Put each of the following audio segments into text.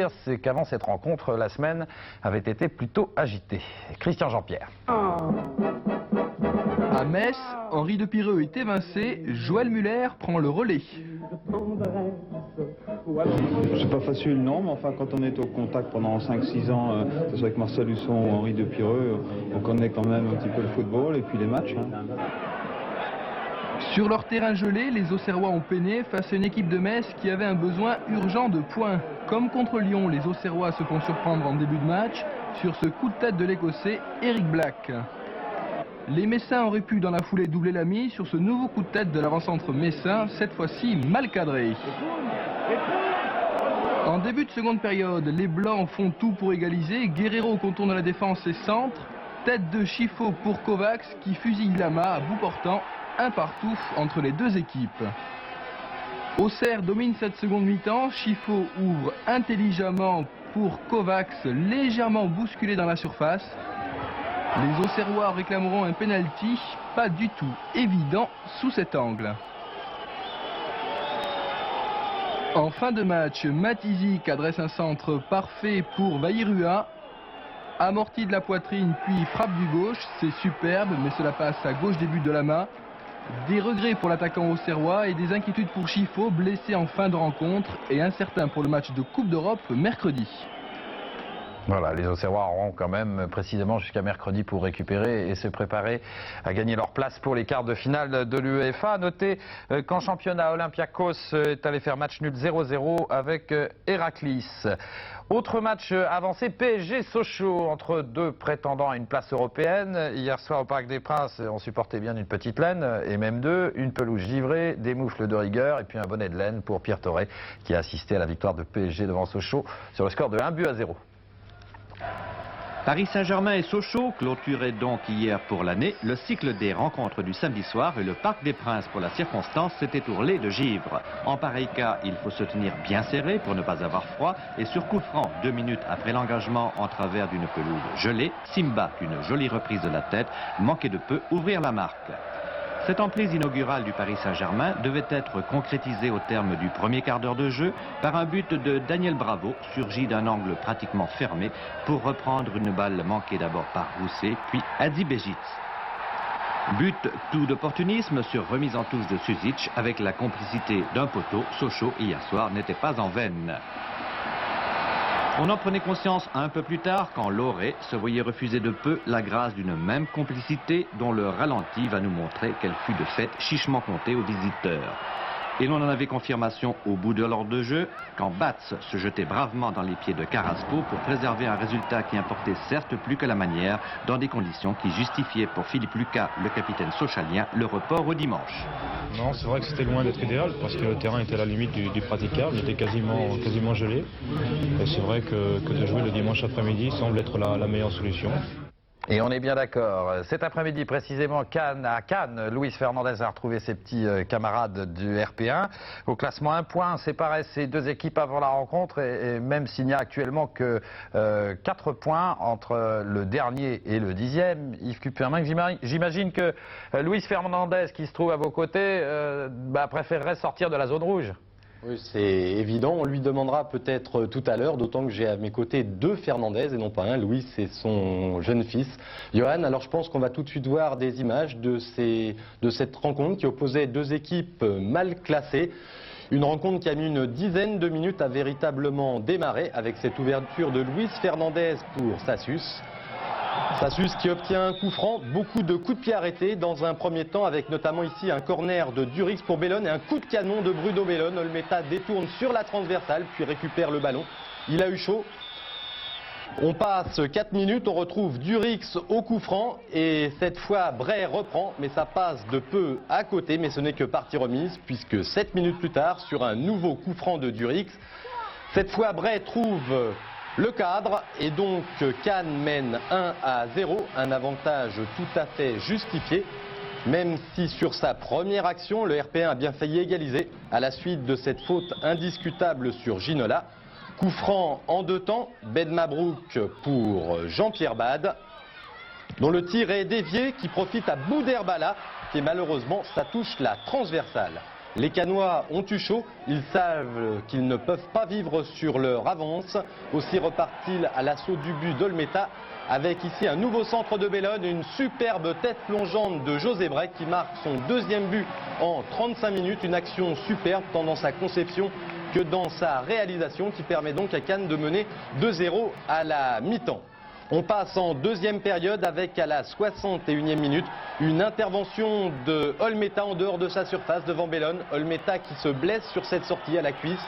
dire, c'est qu'avant cette rencontre, la semaine avait été plutôt agitée. Christian Jean-Pierre. À Metz, Henri de Pireux est évincé, Joël Muller prend le relais. C'est pas facile, non, mais enfin, quand on est au contact pendant 5-6 ans, que ce soit avec Marcel Husson ou Henri de Pireux, on connaît quand même un petit peu le football et puis les matchs. Sur leur terrain gelé, les Auxerrois ont peiné face à une équipe de Metz qui avait un besoin urgent de points. Comme contre Lyon, les Auxerrois se font surprendre en début de match sur ce coup de tête de l'Écossais Eric Black. Les Messins auraient pu dans la foulée doubler la mise sur ce nouveau coup de tête de l'avant-centre messin, cette fois-ci mal cadré. En début de seconde période, les Blancs font tout pour égaliser. Guerrero contourne la défense et centre. Tête de Chifo pour Kovacs qui fusille Lama à bout portant, un partout entre les deux équipes. Auxerre domine cette seconde mi-temps. Chifo ouvre intelligemment pour Kovacs, légèrement bousculé dans la surface. Les Auxerrois réclameront un penalty, pas du tout évident sous cet angle. En fin de match, Matizik adresse un centre parfait pour Vairua. Amorti de la poitrine puis frappe du gauche, c'est superbe mais cela passe à gauche des buts de Lama. Des regrets pour l'attaquant auxerrois et des inquiétudes pour Chifo, blessé en fin de rencontre et incertain pour le match de Coupe d'Europe mercredi. Voilà, les Auxerrois auront quand même précisément jusqu'à mercredi pour récupérer et se préparer à gagner leur place pour les quarts de finale de l'UEFA. Notez qu'en championnat, Olympiakos est allé faire match nul 0-0 avec Héraclis. Autre match avancé, PSG-Sochaux, entre deux prétendants à une place européenne. Hier soir au Parc des Princes, on supportait bien une petite laine, et même deux, une pelouse givrée, des moufles de rigueur, et puis un bonnet de laine pour Pierre Torret, qui a assisté à la victoire de PSG devant Sochaux sur le score de 1-0. Paris Saint-Germain et Sochaux clôturaient donc hier pour l'année le cycle des rencontres du samedi soir et le Parc des Princes pour la circonstance s'était ourlé de givre. En pareil cas, il faut se tenir bien serré pour ne pas avoir froid et sur coup franc, 2 minutes après l'engagement en travers d'une pelouse gelée, Simba, une jolie reprise de la tête, manquait de peu ouvrir la marque. Cette emprise inaugurale du Paris Saint-Germain devait être concrétisée au terme du premier quart d'heure de jeu par un but de Daniel Bravo, surgi d'un angle pratiquement fermé pour reprendre une balle manquée d'abord par Rousset, puis Hadzi Begic. But tout d'opportunisme sur remise en touche de Suzic avec la complicité d'un poteau. Sochaux hier soir n'était pas en veine. On en prenait conscience un peu plus tard quand Loré se voyait refuser de peu la grâce d'une même complicité dont le ralenti va nous montrer qu'elle fut de fait chichement comptée aux visiteurs. Et l'on en avait confirmation au bout de l'heure de jeu quand Bats se jetait bravement dans les pieds de Carrasco pour préserver un résultat qui importait certes plus que la manière dans des conditions qui justifiaient pour Philippe Lucas, le capitaine sochalien, le report au dimanche. Non, c'est vrai que c'était loin d'être idéal parce que le terrain était à la limite du praticable, il était quasiment gelé. Et c'est vrai que de jouer le dimanche après-midi semble être la meilleure solution. Et on est bien d'accord. Cet après-midi, précisément, à Cannes, Luis Fernandez a retrouvé ses petits camarades du RP1. Au classement, 1 point séparait ces deux équipes avant la rencontre. Et même s'il n'y a actuellement que 4 points entre le dernier et le 10e, Yves Cupermin, j'imagine que Luis Fernandez, qui se trouve à vos côtés, préférerait sortir de la zone rouge. Oui, c'est évident. On lui demandera peut-être tout à l'heure, d'autant que j'ai à mes côtés 2 Fernandez et non pas un. Louis, c'est son jeune fils, Johan. Alors je pense qu'on va tout de suite voir des images de cette rencontre qui opposait 2 équipes mal classées. Une rencontre qui a mis une dizaine de minutes à véritablement démarrer avec cette ouverture de Luis Fernandez pour Sassus. Sassus qui obtient un coup franc, beaucoup de coups de pied arrêtés dans un premier temps avec notamment ici un corner de Durix pour Bellone et un coup de canon de Bruno Bellone. Olmeta détourne sur la transversale puis récupère le ballon. Il a eu chaud. On passe 4 minutes, on retrouve Durix au coup franc et cette fois Bray reprend mais ça passe de peu à côté mais ce n'est que partie remise puisque 7 minutes plus tard sur un nouveau coup franc de Durix, cette fois Bray trouve le cadre et donc Cannes mène 1-0, un avantage tout à fait justifié, même si sur sa première action, le RP1 a bien failli égaliser à la suite de cette faute indiscutable sur Ginola. Coup franc en 2 temps, Ben Mabrouk pour Jean-Pierre Bade, dont le tir est dévié, qui profite à Bouderbala, qui malheureusement ça touche la transversale. Les Canois ont eu chaud, ils savent qu'ils ne peuvent pas vivre sur leur avance. Aussi repart-il à l'assaut du but d'Olmeta avec ici un nouveau centre de Bellone, une superbe tête plongeante de José Brec qui marque son deuxième but en 35 minutes. Une action superbe tant dans sa conception que dans sa réalisation qui permet donc à Cannes de mener 2-0 à la mi-temps. On passe en deuxième période avec à la 61e minute une intervention de Olmeta en dehors de sa surface devant Bellone. Olmeta qui se blesse sur cette sortie à la cuisse.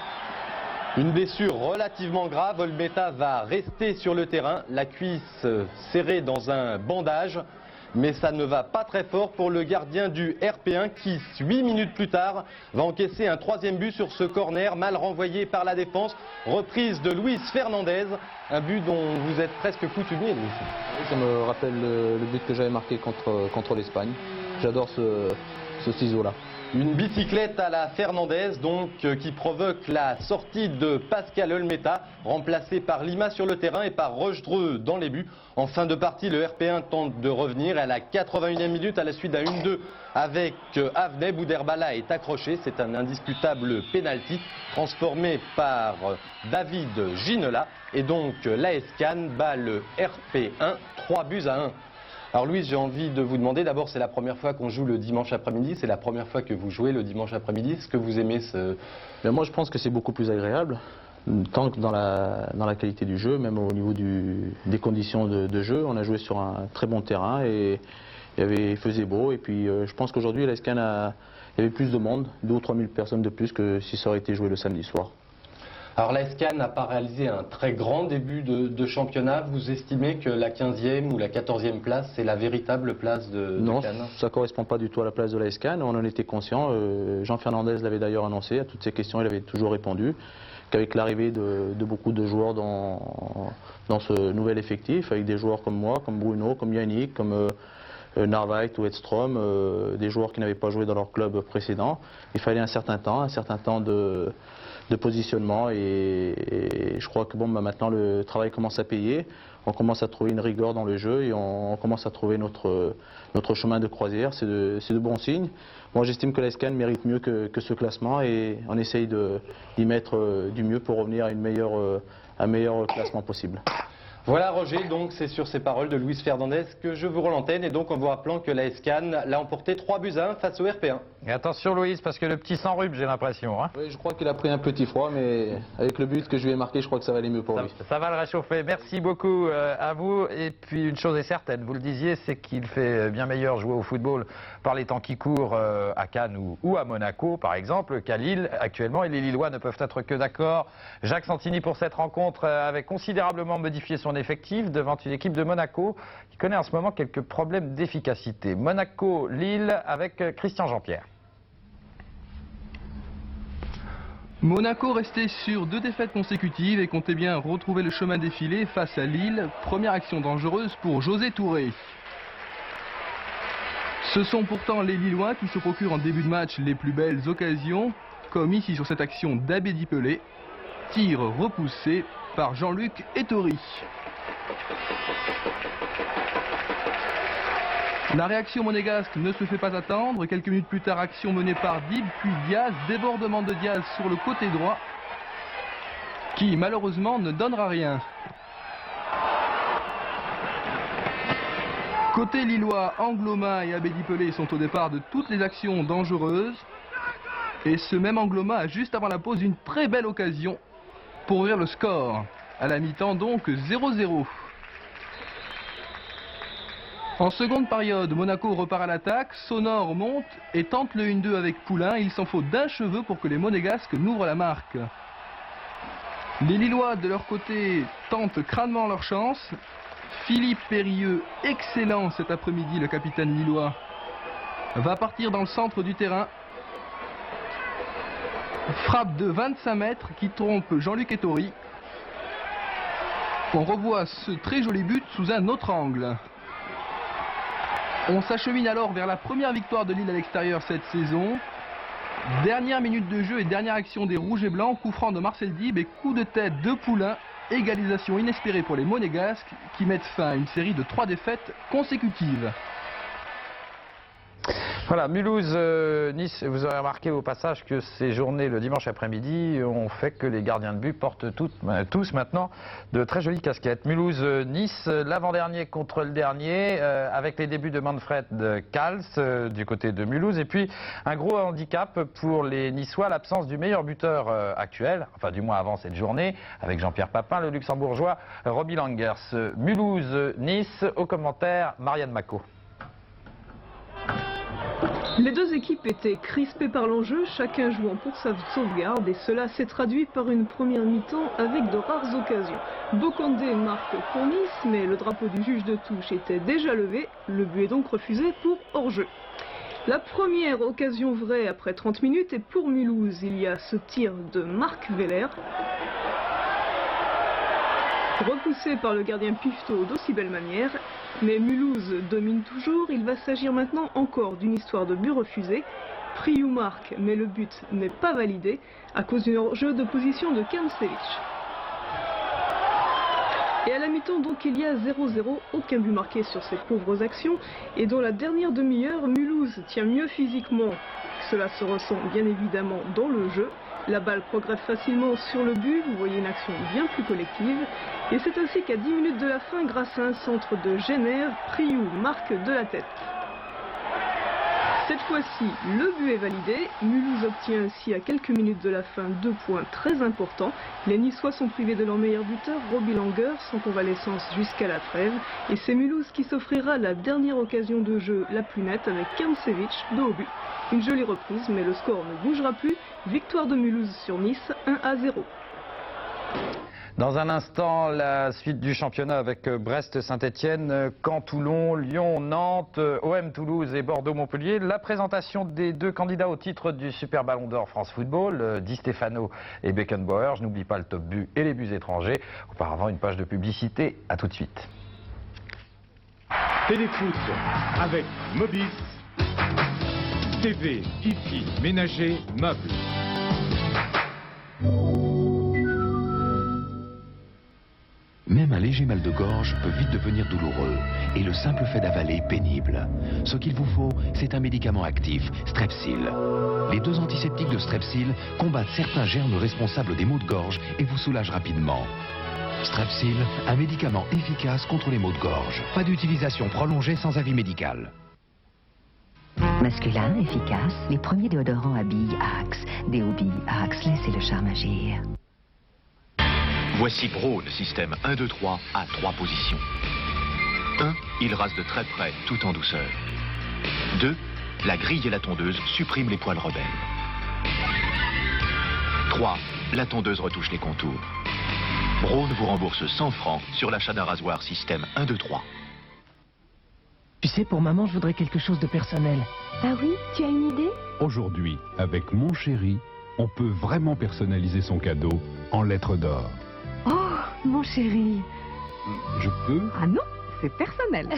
Une blessure relativement grave, Olmeta va rester sur le terrain, la cuisse serrée dans un bandage. Mais ça ne va pas très fort pour le gardien du RP1 qui, 8 minutes plus tard, va encaisser un troisième but sur ce corner mal renvoyé par la défense. Reprise de Luis Fernandez, un but dont vous êtes presque coutumier. Ça me rappelle le but que j'avais marqué contre l'Espagne. J'adore ce ciseau-là. Une bicyclette à la Fernandez donc qui provoque la sortie de Pascal Olmeta, remplacé par Lima sur le terrain et par Roche-Dreux dans les buts. En fin de partie, le RP1 tente de revenir à la 81e minute à la suite d'un 1-2 avec Avenay. Bouderbala est accroché, c'est un indiscutable pénalty transformé par David Ginola. Et donc l'AS Cannes bat le RP1 3-1. Alors Louise, j'ai envie de vous demander, d'abord c'est la première fois qu'on joue le dimanche après-midi, c'est la première fois que vous jouez le dimanche après-midi, est-ce que vous aimez ce... Mais moi je pense que c'est beaucoup plus agréable, tant que dans la qualité du jeu, même au niveau des conditions de jeu. On a joué sur un très bon terrain et il faisait beau. Et puis je pense qu'aujourd'hui l'AS Cannes il y avait plus de monde, 2 ou 3 000 personnes de plus que si ça aurait été joué le samedi soir. Alors l'AS Cannes n'a pas réalisé un très grand début de championnat. Vous estimez que la 15e ou la 14e place, c'est la véritable place de Non, Cannes? ça ne correspond pas du tout à la place de l'AS Cannes. On en était conscient. Jean Fernandez l'avait d'ailleurs annoncé. À toutes ces questions, il avait toujours répondu qu'avec l'arrivée de beaucoup de joueurs dans ce nouvel effectif, avec des joueurs comme moi, comme Bruno, comme Yannick, comme Narvaez ou Edstrom, des joueurs qui n'avaient pas joué dans leur club précédent, il fallait un certain temps de positionnement et je crois que bon, maintenant le travail commence à payer, on commence à trouver une rigueur dans le jeu et on commence à trouver notre chemin de croisière, c'est de bons signes. Moi j'estime que l'AS Cannes mérite mieux que ce classement et on essaye d'y mettre du mieux pour revenir à un meilleur classement possible. Voilà Roger, donc c'est sur ces paroles de Luis Fernandez que je vous rends l'antenne et donc en vous rappelant que l'AS Cannes l'a emporté 3-1 face au RP1. Et attention Louise, parce que le petit s'enrhume, j'ai l'impression. Hein. Oui, je crois qu'il a pris un petit froid, mais avec le but que je lui ai marqué, je crois que ça va aller mieux pour lui. Ça va le réchauffer. Merci beaucoup à vous. Et puis une chose est certaine, vous le disiez, c'est qu'il fait bien meilleur jouer au football par les temps qui courent à Cannes ou à Monaco, par exemple, qu'à Lille actuellement. Et les Lillois ne peuvent être que d'accord. Jacques Santini pour cette rencontre avait considérablement modifié son effectif devant une équipe de Monaco qui connaît en ce moment quelques problèmes d'efficacité. Monaco-Lille avec Christian Jean-Pierre. Monaco restait sur 2 défaites consécutives et comptait bien retrouver le chemin défilé face à Lille. Première action dangereuse pour José Touré. Ce sont pourtant les Lillois qui se procurent en début de match les plus belles occasions, comme ici sur cette action d'Abedi Pelé. Tir repoussé par Jean-Luc Ettori. La réaction monégasque ne se fait pas attendre. Quelques minutes plus tard, action menée par Dib, puis Diaz. Débordement de Diaz sur le côté droit, qui malheureusement ne donnera rien. Côté lillois, Angloma et Abedi Pelé sont au départ de toutes les actions dangereuses. Et ce même Angloma a juste avant la pause une très belle occasion pour ouvrir le score. À la mi-temps donc 0-0. En seconde période, Monaco repart à l'attaque, Sonor monte et tente le 1-2 avec Poulain. Il s'en faut d'un cheveu pour que les Monégasques n'ouvrent la marque. Les Lillois de leur côté tentent crânement leur chance. Philippe Périlleux, excellent cet après-midi, le capitaine lillois, va partir dans le centre du terrain. Frappe de 25 mètres qui trompe Jean-Luc Ettori. On revoit ce très joli but sous un autre angle. On s'achemine alors vers la première victoire de Lille à l'extérieur cette saison. Dernière minute de jeu et dernière action des Rouges et Blancs. Coup franc de Marcel Dib et coup de tête de Poulain. Égalisation inespérée pour les Monégasques qui mettent fin à une série de 3 défaites consécutives. Voilà, Mulhouse-Nice, vous aurez remarqué au passage que ces journées le dimanche après-midi ont fait que les gardiens de but portent tous maintenant de très jolies casquettes. Mulhouse-Nice, l'avant-dernier contre le dernier, avec les débuts de Manfred Kals du côté de Mulhouse. Et puis un gros handicap pour les Niçois, l'absence du meilleur buteur actuel, enfin du moins avant cette journée, avec Jean-Pierre Papin, le luxembourgeois Robbie Langers. Mulhouse-Nice, au commentaire, Marianne Macot. Les deux équipes étaient crispées par l'enjeu, chacun jouant pour sa sauvegarde, et cela s'est traduit par une première mi-temps avec de rares occasions. Bokandé marque pour Nice, mais le drapeau du juge de touche était déjà levé, le but est donc refusé pour hors-jeu. La première occasion vraie après 30 minutes, et pour Mulhouse, il y a ce tir de Marc Veller, repoussé par le gardien Pifto d'aussi belle manière, mais Mulhouse domine toujours. Il va s'agir maintenant encore d'une histoire de but refusé. Priou marque, mais le but n'est pas validé à cause d'un jeu de position de Kamsevic. Et à la mi-temps donc il y a 0-0, aucun but marqué sur ces pauvres actions, et dans la dernière demi-heure, Mulhouse tient mieux physiquement. Cela se ressent bien évidemment dans le jeu. La balle progresse facilement sur le but, vous voyez une action bien plus collective. Et c'est ainsi qu'à 10 minutes de la fin, grâce à un centre de Genève, Priou marque de la tête. Cette fois-ci, le but est validé. Mulhouse obtient ainsi à quelques minutes de la fin 2 points très importants. Les Niçois sont privés de leur meilleur buteur, Robbie Langers, en convalescence jusqu'à la trêve. Et c'est Mulhouse qui s'offrira la dernière occasion de jeu la plus nette avec Kamsevic de haut but. Une jolie reprise, mais le score ne bougera plus. Victoire de Mulhouse sur Nice, 1-0. Dans un instant, la suite du championnat avec Brest-Saint-Etienne, Caen-Toulon, Lyon-Nantes, OM Toulouse et Bordeaux-Montpellier. La présentation des deux candidats au titre du Super Ballon d'Or France Football, Di Stefano et Beckenbauer. Je n'oublie pas le top but et les buts étrangers. Auparavant, une page de publicité. À tout de suite. Téléfoot avec Mobis. TV, Wi-Fi, ménager, meubles. Même un léger mal de gorge peut vite devenir douloureux et le simple fait d'avaler pénible. Ce qu'il vous faut, c'est un médicament actif, Strepsil. Les deux antiseptiques de Strepsil combattent certains germes responsables des maux de gorge et vous soulagent rapidement. Strepsil, un médicament efficace contre les maux de gorge. Pas d'utilisation prolongée sans avis médical. Masculin, efficace, les premiers déodorants à billes Axe. Déo billes Axe, laissez le charme agir. Voici Braun, système 1, 2, 3 à 3 positions. 1. Il rase de très près, tout en douceur. 2. La grille et la tondeuse suppriment les poils rebelles. 3. La tondeuse retouche les contours. Braun vous rembourse 100 francs sur l'achat d'un rasoir système 1, 2, 3. Tu sais, pour maman, je voudrais quelque chose de personnel. Ah oui, tu as une idée? Aujourd'hui, avec Mon Chéri, on peut vraiment personnaliser son cadeau en lettres d'or. Oh, mon chéri. Je peux? Ah non, c'est personnel.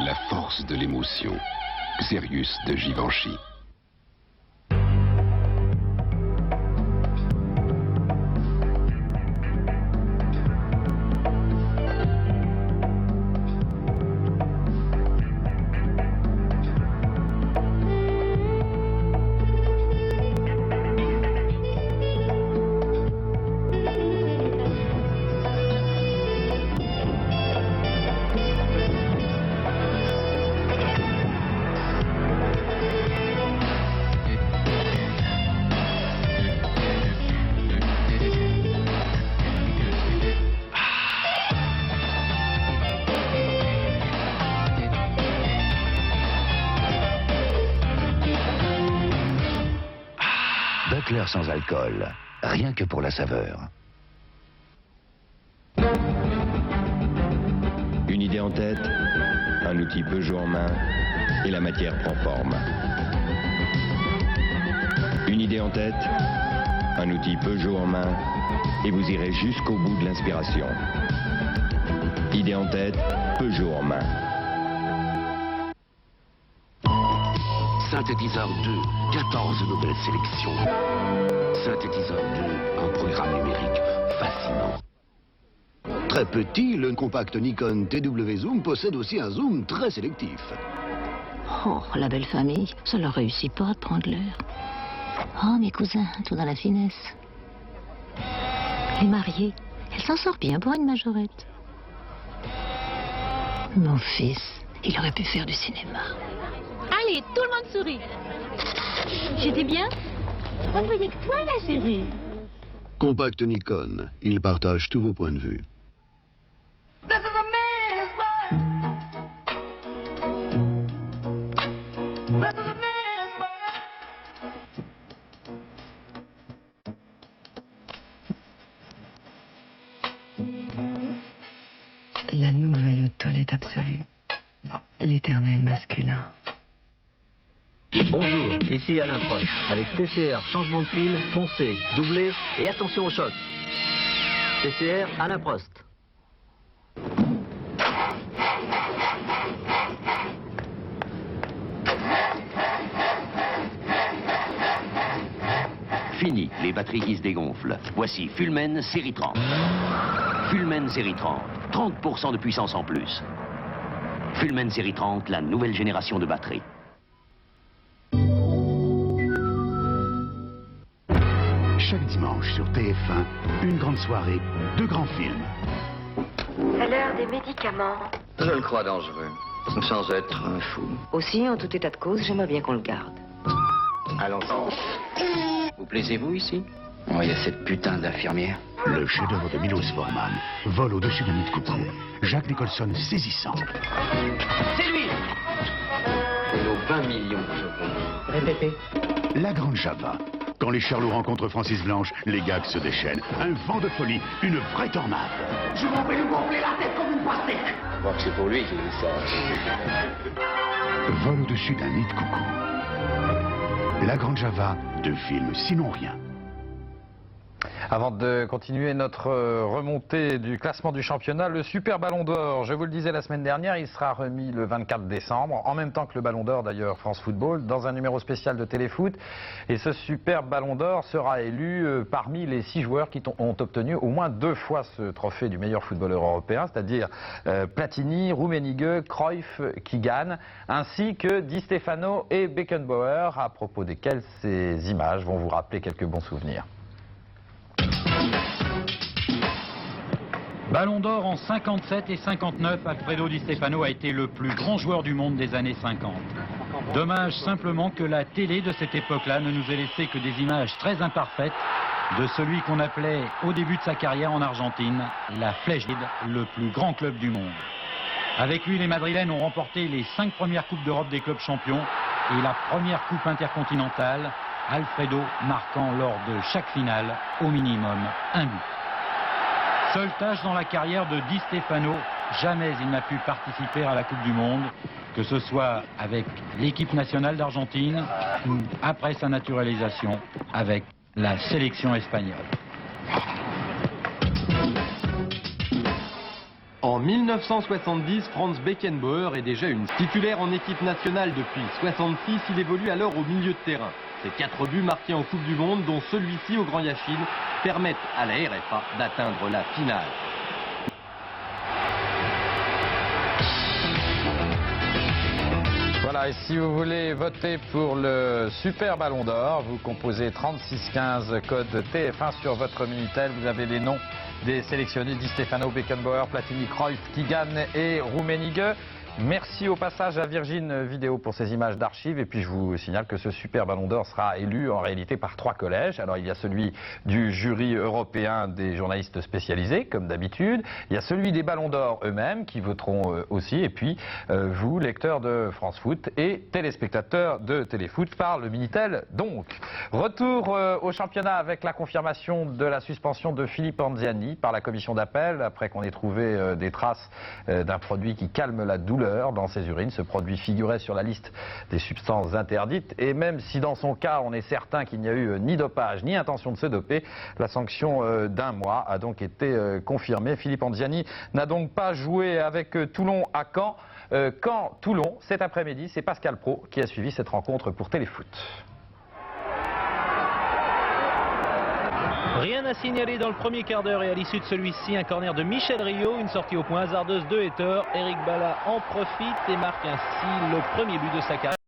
La force de l'émotion. Xerius de Givenchy. Buckler sans alcool, rien que pour la saveur. Une idée en tête, un outil Peugeot en main et la matière prend forme. Une idée en tête, un outil Peugeot en main et vous irez jusqu'au bout de l'inspiration. Idée en tête, Peugeot en main. Synthétiseur 2, 14 nouvelles sélections. Synthétiseur 2, un programme numérique fascinant. Très petit, le compact Nikon TW Zoom possède aussi un zoom très sélectif. Oh, la belle famille, ça leur réussit pas de prendre l'heure. Oh, mes cousins, tout dans la finesse. Les mariés, elle s'en sort bien pour une majorette. Mon fils, il aurait pu faire du cinéma. Allez, tout le monde sourit. J'étais bien? On ne voyait que toi, la chérie. Compact Nikon, il partage tous vos points de vue. La nouvelle toilette absolue. L'éternel masculin. Bonjour, ici Alain Prost. Avec TCR, changement de pile, foncé, doublé et attention au choc. TCR, Alain Prost. Fini les batteries qui se dégonflent. Voici Fulmen série 30. Fulmen série 30, 30% de puissance en plus. Fulmen série 30, la nouvelle génération de batteries. Chaque dimanche sur TF1, une grande soirée, 2 grands films. C'est l'heure des médicaments. Je le crois dangereux, sans être un fou. Aussi, en tout état de cause, j'aimerais bien qu'on le garde. Allons-y. Vous plaisez-vous ici? Oh, il y a cette putain d'infirmière. Le chef-d'œuvre de Milos Forman, Vol au-dessus d'un nid de coucou. Jacques Nicholson saisissant. C'est lui! Nos 20 millions, je comprends. Répétez. La Grande Java. Quand les Charlots rencontrent Francis Blanche, les gags se déchaînent. Un vent de folie, une vraie tornade. Je m'en vais lui gonfler la tête comme une pastèque. Je crois que c'est pour lui qui dit ça. Vol au-dessus d'un nid de coucou. La Grande Java, 2 films, sinon rien. Avant de continuer notre remontée du classement du championnat, le Super Ballon d'Or, je vous le disais la semaine dernière, il sera remis le 24 décembre, en même temps que le Ballon d'Or d'ailleurs France Football, dans un numéro spécial de Téléfoot. Et ce Super Ballon d'Or sera élu parmi les 6 joueurs qui ont obtenu au moins 2 fois ce trophée du meilleur footballeur européen, c'est-à-dire Platini, Rummenigge, Cruyff, Keegan, ainsi que Di Stefano et Beckenbauer, à propos desquels ces images vont vous rappeler quelques bons souvenirs. Ballon d'Or en 57 et 59, Alfredo Di Stefano a été le plus grand joueur du monde des années 50. Dommage simplement que la télé de cette époque-là ne nous ait laissé que des images très imparfaites de celui qu'on appelait au début de sa carrière en Argentine, la Flèche Vide, le plus grand club du monde. Avec lui, les Madrilènes ont remporté les 5 premières Coupes d'Europe des clubs champions et la première Coupe intercontinentale, Alfredo marquant lors de chaque finale au minimum un but. Seule tâche dans la carrière de Di Stefano, jamais il n'a pu participer à la Coupe du Monde, que ce soit avec l'équipe nationale d'Argentine ou après sa naturalisation avec la sélection espagnole. En 1970, Franz Beckenbauer est déjà une titulaire en équipe nationale depuis 66. Il évolue alors au milieu de terrain. Ces 4 buts marqués en Coupe du Monde, dont celui-ci au Grand Yachine, permettent à la RFA d'atteindre la finale. Voilà, et si vous voulez voter pour le Super Ballon d'Or, vous composez 3615 code TF1 sur votre Minitel. Vous avez les noms des sélectionnés: Di Stefano, Beckenbauer, Platini, Cruyff, Keegan et Rummenigge. Merci au passage à Virgin Vidéo pour ces images d'archives. Et puis je vous signale que ce Super Ballon d'Or sera élu en réalité par 3 collèges. Alors il y a celui du jury européen des journalistes spécialisés, comme d'habitude. Il y a celui des Ballons d'Or eux-mêmes qui voteront aussi. Et puis vous, lecteurs de France Foot et téléspectateurs de Téléfoot par le Minitel donc. Retour au championnat avec la confirmation de la suspension de Philippe Anziani par la commission d'appel après qu'on ait trouvé des traces d'un produit qui calme la douleur dans ses urines. Ce produit figurait sur la liste des substances interdites et même si dans son cas on est certain qu'il n'y a eu ni dopage ni intention de se doper, la sanction d'1 mois a donc été confirmée. Philippe Anziani n'a donc pas joué avec Toulon à Caen. Caen-Toulon cet après-midi. C'est Pascal Praud qui a suivi cette rencontre pour Téléfoot. Rien à signaler dans le premier quart d'heure et à l'issue de celui-ci, un corner de Michel Rio, une sortie au point hasardeuse de Hetter. Eric Bala en profite et marque ainsi le premier but de sa carrière.